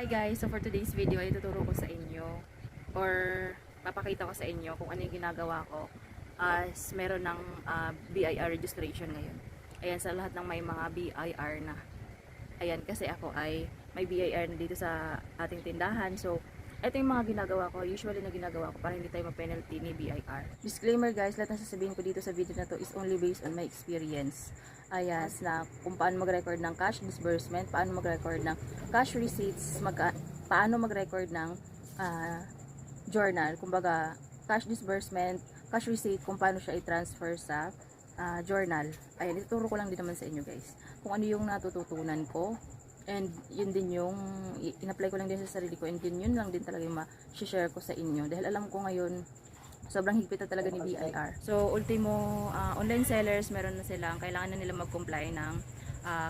Hi guys, so for today's video ay tuturo ko sa inyo or papakita ko sa inyo kung ano yung ginagawa ko as meron ng BIR registration ngayon. Ayan, sa lahat ng may mga BIR na. Ayan, kasi ako ay may BIR na dito sa ating tindahan. So, ito yung mga ginagawa ko, usually na ginagawa ko para hindi tayo ma-penalty ni BIR. Disclaimer guys, lahat ng sasabihin ko dito sa video na to is only based on my experience. Ayan, na kung paano mag-record ng cash disbursement, paano mag-record ng cash receipts, paano mag-record ng journal, kumbaga cash disbursement, cash receipt, kung paano siya i-transfer sa journal. Ayan, ituturo ko lang din naman sa inyo guys, kung ano yung natututunan ko, and yun din yung in-apply ko lang din sa sarili ko, and yun lang din talaga yung ma-share ko sa inyo, dahil alam ko ngayon sobrang higpit na talaga ni BIR. So, ultimo, online sellers, meron na silang, kailangan na nila mag-comply ng,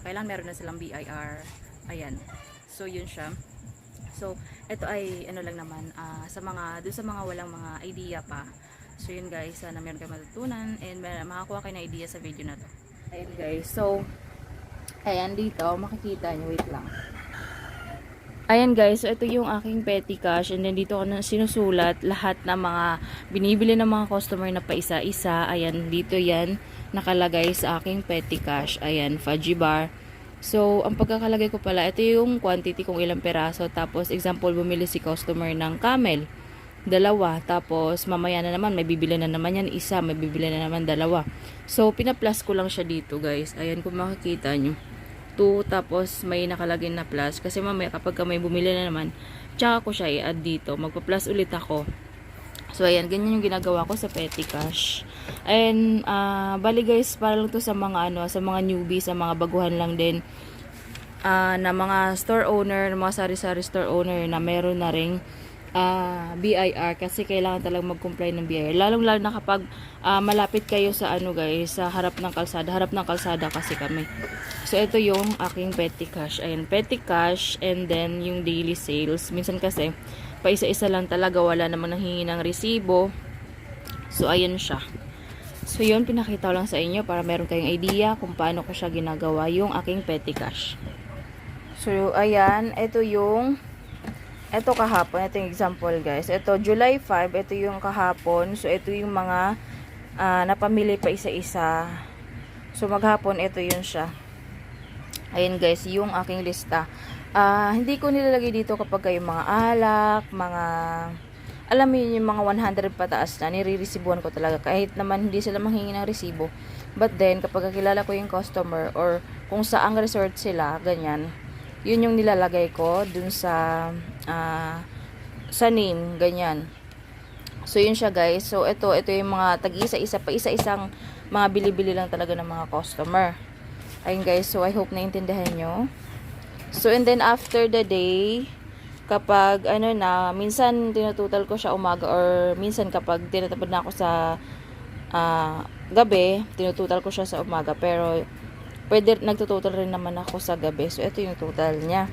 kailangan meron na silang BIR. Ayan. So, yun siya. So, ito ay, ano lang naman, doon sa mga walang mga idea pa. So, yun guys, sana meron kayo matutunan, and makakuha kayo na idea sa video na to. Ayan guys. So, ayan dito, makikita nyo, wait lang. Ayan guys, so ito yung aking petty cash, and then dito ko na sinusulat lahat ng mga binibili ng mga customer na paisa-isa. Ayan, dito yan nakalagay sa aking petty cash. Ayan, fudgy bar. So, ang pagkakalagay ko pala, ito yung quantity kung ilang peraso. Tapos, example, bumili si customer ng camel, dalawa. Tapos, mamaya na naman, may bibili na naman yan isa, may bibili na naman dalawa. So, pina-plus ko lang siya dito guys. Ayan, kung makikita nyo. 2, tapos may nakalagay na plus, kasi mamaya kapag may bumili na naman, tsaka ko siya i-add dito, magpa-plus ulit ako. So ayan, ganyan yung ginagawa ko sa petty cash. And bali guys, para lang to sa mga sa mga newbie, sa mga baguhan lang din, na mga store owner, mga sari-sari store owner na meron na ring BIR, kasi kailangan talagang mag-comply ng BIR, lalong-lalo na kapag malapit kayo sa guys, sa harap ng kalsada kasi kami. So ito yung aking petty cash. Ayan, petty cash, and then yung daily sales. Minsan kasi paisa-isa lang talaga, wala namang nanghingi ng resibo. So ayan siya. So yun, pinakita ko lang sa inyo para meron kayong idea kung paano ko siya ginagawa, yung aking petty cash. So ayan, ito kahapon, ito yung example guys. Ito July 5, ito yung kahapon. So ito yung mga napamili pa isa-isa. So maghapon, ito yun siya. Ayan guys, yung aking lista. Hindi ko nilalagay dito kapag yung mga alak, mga, alam mo yun, yung mga 100 pataas na, nire-resibuan ko talaga. Kahit naman hindi sila manghingi ng resibo. But then, kapag kilala ko yung customer, or kung saang resort sila, ganyan, yun yung nilalagay ko dun sa name, ganyan. So yun siya guys. So ito yung mga tag-isa-isa pa, isa-isang mga bili-bili lang talaga ng mga customer. Ayun guys, so I hope naintindihan nyo. So and then after the day, kapag minsan tinutotal ko siya umaga, or minsan kapag tinatabad na ako sa gabi, tinutotal ko siya sa umaga. Pero pwede, nagtutotal rin naman ako sa gabi. So ito yung total niya.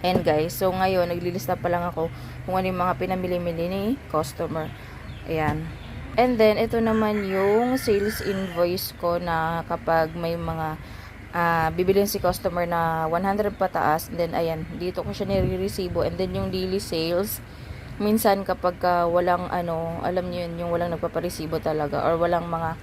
And guys, so ngayon naglilista pa lang ako kung ano yung mga pinamili-mili ni customer. Ayan. And then ito naman yung sales invoice ko, na kapag may mga bibilin si customer na 100 pataas, and then ayan, dito ko siya nire-resibo. And then yung daily sales, minsan kapag walang alam niyo yun, yung walang nagpaparesibo talaga, or walang mga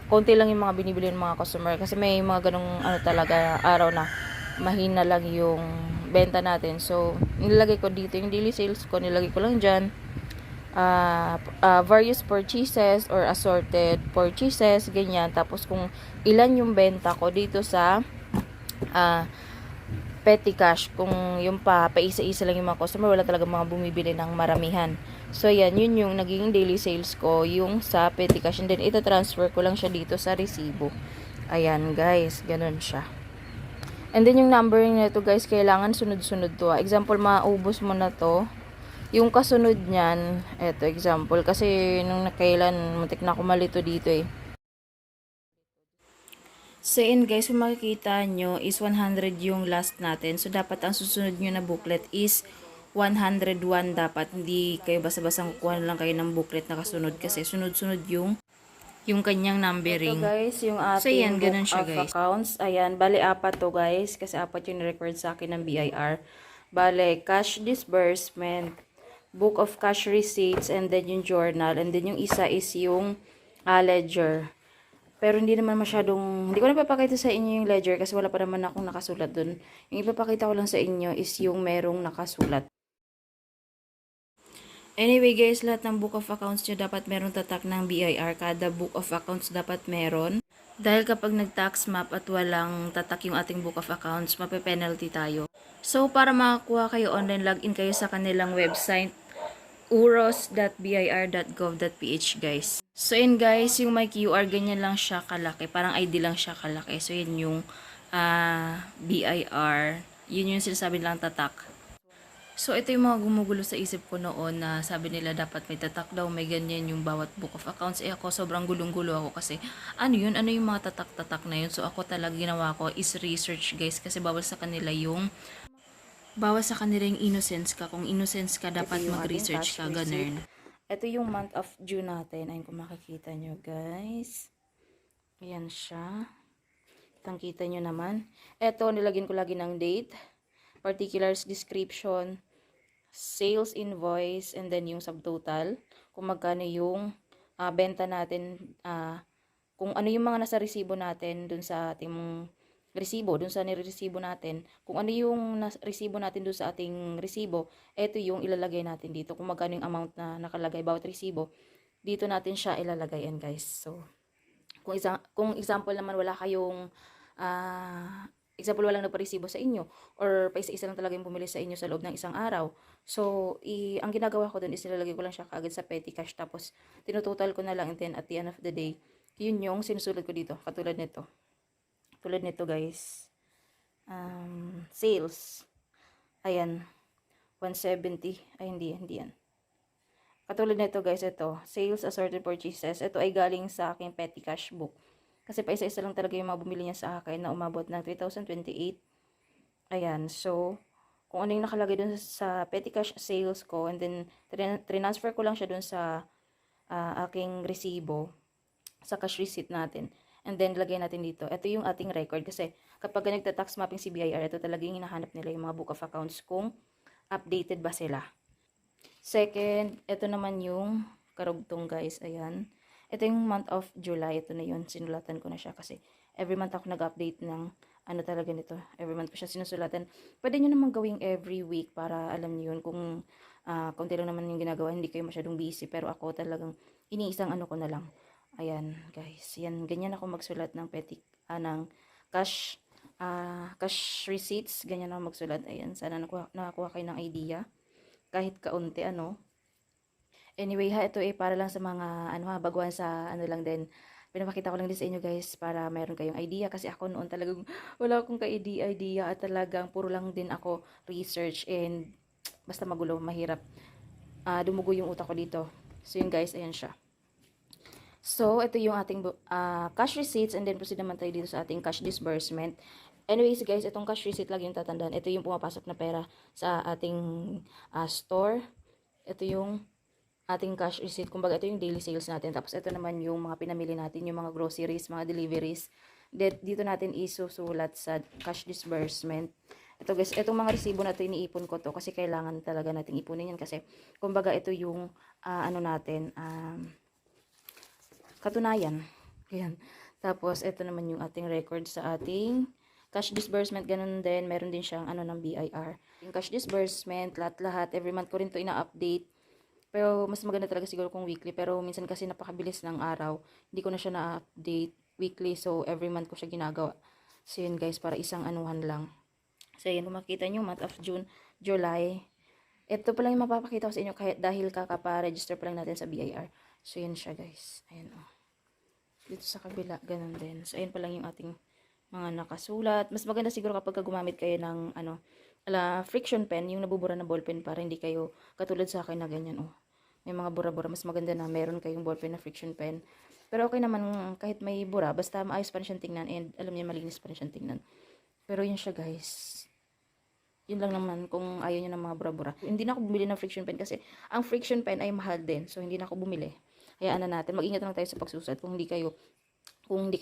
konti lang yung mga binibili ng mga customer, kasi may mga ganong talaga araw na mahina lang yung benta natin. So nilagay ko dito yung daily sales ko, nilagay ko lang dyan various purchases or assorted purchases, ganyan. Tapos kung ilan yung benta ko dito sa petty cash, kung yung paisa-isa lang yung mga customer, wala talaga mga bumibili ng maramihan. So yan, yun yung naging daily sales ko, yung sa petty cash, and then ita-transfer ko lang siya dito sa resibo. Ayan guys, ganun siya. And then yung numbering nito guys, kailangan sunod-sunod to. Example, maubos mo na to, yung kasunod niyan, eto example, kasi nung nakailan, muntik na ako malito dito eh. So yun guys, kung makikita nyo is 100 yung last natin. So dapat ang susunod nyo na booklet is 101 dapat. Hindi kayo basta-basta kukuha lang kayo ng booklet na kasunod, kasi sunod-sunod yung yung kanyang Ito numbering. guys, yung So, yan, ating ganun book siya, of guys. accounts. Ayan, bali apat to guys. Kasi apat yung record sa akin ng BIR. Bale, cash disbursement, book of cash receipts, and then yung journal. And then yung isa is yung ledger. Pero hindi naman masyadong, hindi ko na papakita sa inyo yung ledger kasi wala pa naman akong nakasulat dun. Yung ipapakita ko lang sa inyo is yung merong nakasulat. Anyway guys, lahat ng book of accounts nyo dapat meron tatak ng BIR. Kada book of accounts dapat meron. Dahil kapag nag-tax map at walang tatak yung ating book of accounts, mape-penalty tayo. So, para makakuha kayo online, login kayo sa kanilang website, uros.bir.gov.ph guys. So, yun guys, yung may QR, ganyan lang siya kalaki. Parang ID lang siya kalaki. So, yun yung BIR. Yun yung sinasabi nilang tatak. So, ito yung mga gumugulo sa isip ko noon na sabi nila dapat may tatak daw, may ganyan yung bawat book of accounts. Eh ako, sobrang gulong-gulo ako kasi ano yun? Ano yung mga tatak-tatak na yun? So, ako talaga ginawa ko is research guys kasi bawal sa kanila yung innocence ka. Kung innocence ka, dapat mag-research ka, ganun. Ito yung month of June natin. Ayun kung makikita nyo guys. Ayan siya. Kitang-kita nyo naman. Ito, nilagyan ko lagi ng date, particulars, description, sales invoice, and then yung subtotal, kung magkano yung benta natin, kung ano yung mga nasa resibo natin dun sa ating resibo, dun sa niresibo natin, kung ano yung resibo natin dun sa ating resibo, eto yung ilalagay natin dito, kung magkano yung amount na nakalagay bawat resibo, dito natin siya ilalagay yan guys. So, kung example naman wala kayong example, walang nagparesibo sa inyo or pa isa-isa lang talaga yung bumili sa inyo sa loob ng isang araw. So, ang ginagawa ko dun is nilalagay ko lang siya kaagad sa petty cash tapos tinutotal ko na lang and then at the end of the day, yun yung sinusulat ko dito. Katulad nito. Tulad nito guys. Sales. Ayan. 170. Ay, hindi yan. Katulad nito guys, ito. Sales assorted purchases. Ito ay galing sa aking petty cash book. Kasi pa isa-isa lang talaga yung mga bumili niya sa akin na umabot ng 3,028. Ayan. So, kung ano yung nakalagay dun sa petty cash sales ko and then transfer ko lang siya dun sa aking resibo sa cash receipt natin. And then, lagay natin dito. Ito yung ating record kasi kapag nagta-tax mapping si BIR, ito talaga yung hinahanap nila yung mga book of accounts kung updated ba sila. Second, ito naman yung karugtong guys. Ayan. Ito yung month of July. Ito na yun. Sinulatan ko na siya kasi every month ako nag-update ng ano talaga nito. Every month ko siya sinusulatan. Pwede nyo naman gawing every week para alam nyo yun. Kung konti lang naman yung ginagawa, hindi kayo masyadong busy. Pero ako talagang iniisang ano ko na lang. Ayan guys. Yan, ganyan ako magsulat ng ng cash cash receipts. Ganyan ako magsulat. Ayan. Sana nakakuha kayo ng idea. Kahit kaunti ano. Anyway ha, ito para lang sa mga baguhan sa lang din. Pinapakita ko lang din sa inyo guys para mayroon kayong idea kasi ako noon talagang wala akong ka-idea at talagang puro lang din ako research and basta magulo, mahirap. Dumugo yung utak ko dito. So yun guys, ayan siya. So ito yung ating cash receipts and then proceed naman tayo dito sa ating cash disbursement. Anyways guys, itong cash receipt lagi yung tatandaan. Ito yung pumapasok na pera sa ating store. Ito yung ating cash receipt. Kumbaga, ito yung daily sales natin. Tapos, ito naman yung mga pinamili natin, yung mga groceries, mga deliveries. Dito natin isusulat sa cash disbursement. Ito guys, itong mga resibo na ito, iniipon ko to kasi kailangan talaga nating ipunin yan kasi, kumbaga, ito yung, katunayan. Ayan. Tapos, ito naman yung ating record sa ating cash disbursement. Ganun din, meron din siyang ng BIR. Yung cash disbursement, lahat-lahat, every month ko rin to ina-update. Pero mas maganda talaga siguro kung weekly. Pero minsan kasi napakabilis ng araw. Hindi ko na siya na-update weekly. So, every month ko siya ginagawa. So, yun guys, para isang anuhan lang. So, yun, kung makikita nyo, month of June, July. Ito pa lang yung mapapakita ko sa inyo kahit dahil kakapa-register pa lang natin sa BIR. So, yun siya guys. Ayan o. Dito sa kabila, ganun din. So, ayan pa lang yung ating mga nakasulat. Mas maganda siguro kapag gumamit kayo ng friction pen, yung nabubura na ballpen para hindi kayo katulad sa akin na ganyan may mga bura-bura. Mas maganda na meron kayong ballpen na friction pen. Pero okay naman kahit may bura, basta maayos pa rin siyang tingnan and alam niyo malinis pa rin siyang tingnan. Pero yun siya guys. Yun lang naman kung ayaw niyo ng mga bura-bura. Hindi na ako bumili ng friction pen kasi ang friction pen ay mahal din. So hindi na ako bumili. hayaan na natin. Mag-ingat lang tayo sa pagsusulat kung hindi kayo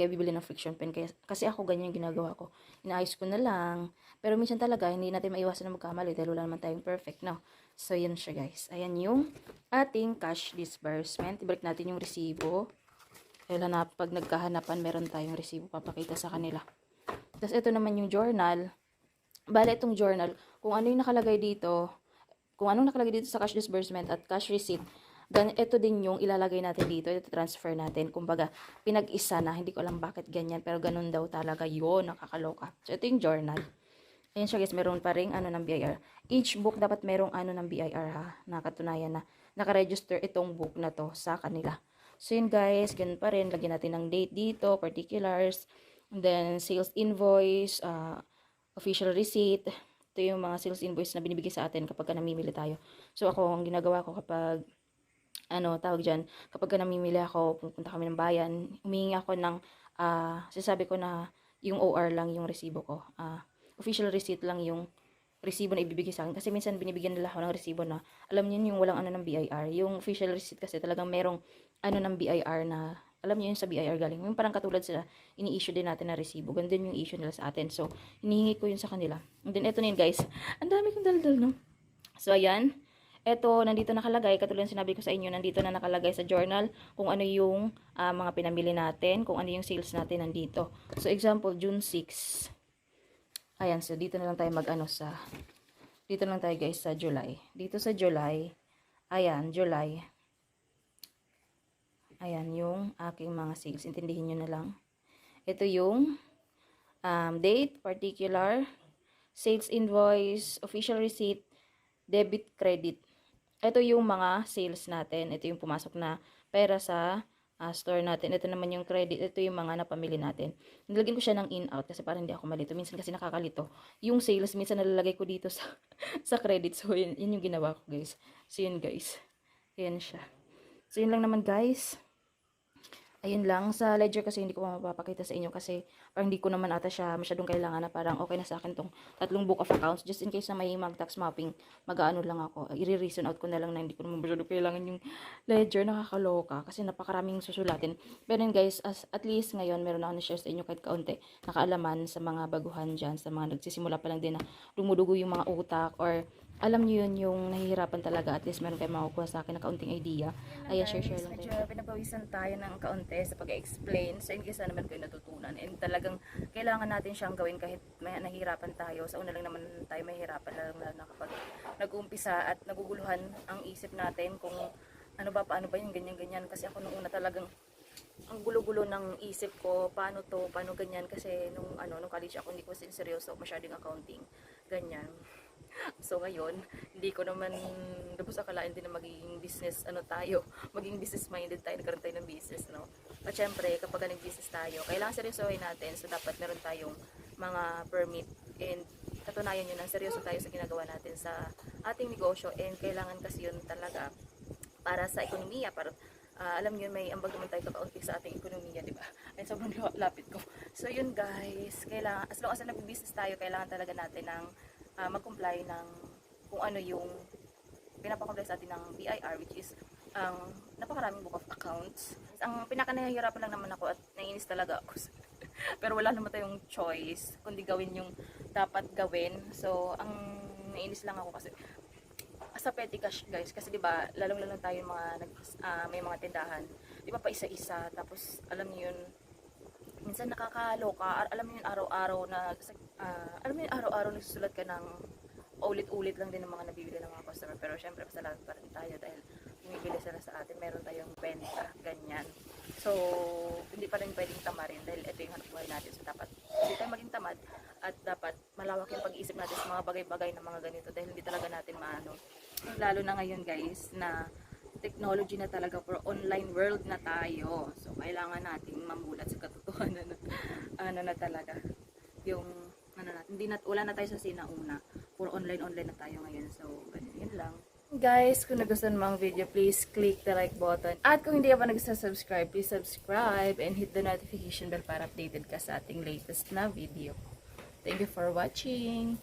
bibili ng friction pen. Kasi ako ganyan yung ginagawa ko. Inaayos ko na lang. Pero minsan talaga, hindi natin maiwasan na magkamali dahil wala naman tayong perfect, no? So, yan siya, guys. Ayan yung ating cash disbursement. Ibalik natin yung resibo. Kailan na pag nagkahanapan, meron tayong resibo papakita sa kanila. Tapos, ito naman yung journal. Bale, itong journal, kung ano yung nakalagay dito, kung anong nakalagay dito sa cash disbursement at cash receipt, ito din yung ilalagay natin dito, ito transfer natin. Kumbaga, pinag-isa na, hindi ko alam bakit ganyan, pero ganun daw talaga yun, nakakaloka. So, ito yung journal. Ayan siya guys, meron pa rin ano ng BIR. Each book dapat merong ano ng BIR ha, nakatunayan na nakaregister itong book na to sa kanila. So, yun guys, ganun pa rin, lagyan natin ng date dito, particulars, and then sales invoice, official receipt. Ito yung mga sales invoice na binibigay sa atin kapag namimili tayo. So, ako, ang ginagawa ko kapag tawag dyan, kapag namimili ako, pupunta kami ng bayan, humingi ako ng, sinasabi ko na yung OR lang yung resibo ko. Official receipt lang yung resibo na ibibigay sa akin. Kasi minsan binibigyan nila ako ng resibo na, alam niyo yung walang ano ng BIR. Yung official receipt kasi talagang merong ano ng BIR na, alam niyo yun sa BIR galing. Yung parang katulad sila, ini-issue din natin na resibo. Ganun din yung issue nila sa atin. So, hinihingi ko yun sa kanila. And then, eto na yun guys. Ang dami kong daldal, no? So, ayan. Eto, nandito nakalagay, katulad sinabi ko sa inyo, nandito na nakalagay sa journal kung ano yung mga pinamili natin, kung ano yung sales natin nandito. So, example, June 6. Ayan, so dito na lang tayo dito na lang tayo guys sa July. Dito sa July, ayan, July. Ayan, yung aking mga sales. Intindihin nyo na lang. Ito yung date, particular, sales invoice, official receipt, debit, credit. Ito yung mga sales natin. Ito yung pumasok na pera sa store natin. Ito naman yung credit. Ito yung mga napamili natin. Nilagyan ko siya ng in-out kasi parang hindi ako malito. Minsan kasi nakakalito. Yung sales, minsan nalalagay ko dito sa, sa credit. So, yun yung ginawa ko, guys. So, yun, guys. Yan siya. So, yun lang naman, guys. Ayun lang, sa ledger kasi hindi ko mapapakita sa inyo kasi parang hindi ko naman ata siya masyadong kailangan na parang okay na sa akin tong tatlong book of accounts. Just in case na may mag-tax mapping, mag-ano lang ako. I-reason out ko na lang na hindi ko naman masyadong kailangan yung ledger. Nakakaloka kasi napakaraming susulatin. Pero yun guys, at least ngayon meron ako na-share sa inyo kahit kaunti. Nakaalaman sa mga baguhan dyan, sa mga nagsisimula pa lang din na dumudugo yung mga utak or alam niyo yun yung nahihirapan talaga. At least meron kayo makukuha sa akin na kaunting idea. Ayan, share lang tayo. Medyo pinapawisan tayo ng kaunti sa pag-explain. So, in case na naman kayo natutunan. And talagang kailangan natin siyang gawin kahit may nahihirapan tayo. Sa una lang naman tayo mahihirapan. Lalo na kapag nag-uumpisa at naguguluhan ang isip natin kung ano ba, paano ba yung ganyan-ganyan. Kasi ako nung una talagang ang gulo-gulo ng isip ko, paano to, paano ganyan. Kasi nung college ako, hindi ko seryoso masyadong accounting. Ganyan. So ngayon, hindi ko naman lubos akalain din na magiging business maging business minded tayo, nagkaroon tayo ng business, no? At syempre, kapag nag-business tayo, kailangan seryosohin natin, so dapat meron tayong mga permit and katunayan yun na seryoso tayo sa ginagawa natin sa ating negosyo and kailangan kasi yun talaga para sa ekonomiya, para alam niyo may ambag naman tayo kakaunti sa ating ekonomiya, di ba? Ay sobrang lapit ko. So yun guys, kailangan as long as nag-business tayo, kailangan talaga natin ng mag-comply ng kung ano yung pinapakomply sa atin ng BIR, which is napakaraming book of accounts. Ang pinaka-nahihirapan lang naman ako at naiinis talaga ako. Pero wala naman tayong choice kundi gawin yung dapat gawin. So, ang naiinis lang ako kasi sa petty cash guys, kasi 'di ba, lalong-lalo tayo mga may mga tindahan. 'Di ba pa isa-isa, tapos alam niyo yun, minsan nakakaloka, alam mo yun araw-araw na araw-araw nagsusulat ka ng ulit-ulit lang din ng mga nabibili ng mga customer, pero syempre pasalamat pa rin tayo dahil bumibili sila sa atin, meron tayong benta, ganyan. So, hindi pa rin pwedeng tamarin dahil ito yung hanap buhay natin. So, dapat hindi tayo maging tamad at dapat malawak yung pag-iisip natin sa mga bagay-bagay na mga ganito dahil hindi talaga natin maano. Lalo na ngayon guys na technology na talaga, for online world na tayo. So, kailangan nating mamulat sa katotohanan na talaga. Yung, wala na tayo sa sinauna. Puro online na tayo ngayon. So, yun lang. Guys, kung nagustuhan mo ang video, please click the like button. At kung hindi ka pa nag-subscribe, please subscribe and hit the notification bell para updated ka sa ating latest na video. Thank you for watching!